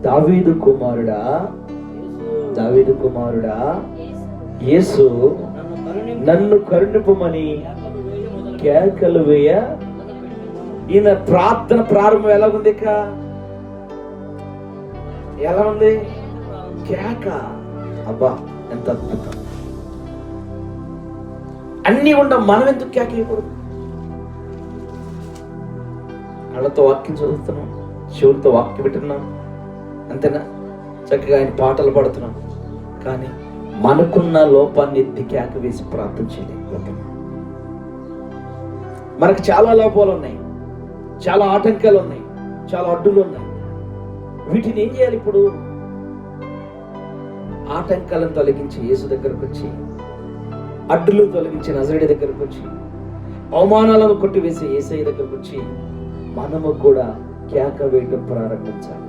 దావీదు కుమారుడా, దావీదు కుమారుడా యేసు, నన్ను కరుణింపుమని కేకలు వేయ. ఈయన ప్రార్థన ప్రారంభం ఎలా ఉంది? ఎలా ఉంది? కేక. అబ్బా ఎంత అద్భుతం! అన్నీ ఉండ మనం ఎందుకు కేక వేయకూడదు? కళ్ళతో వాక్యం చదువుతున్నాం, చెవులతో వాక్యం వింటున్నాం, అంతేనా? చక్కగా ఆయన పాటలు పాడుతున్నాం, కానీ మనకున్న లోపాన్ని ఎత్తి కేక వేసి ప్రార్థన చేయలేకపోతున్నాం. మనకు చాలా లోపాలు ఉన్నాయి, చాలా ఆటంకాలు ఉన్నాయి, చాలా అడ్డులు ఉన్నాయి. వీటిని ఏం చేయాలి? ఇప్పుడు ఆటంకాలను తొలగించి యేసు దగ్గరకు వచ్చి, అడ్డులు తొలగించి నజరేయుడి దగ్గరకు వచ్చి, అవమానాలను కొట్టివేసి యేసయ్య దగ్గరకు వచ్చి మనము కూడా కేక వేయటం ప్రారంభించాలి.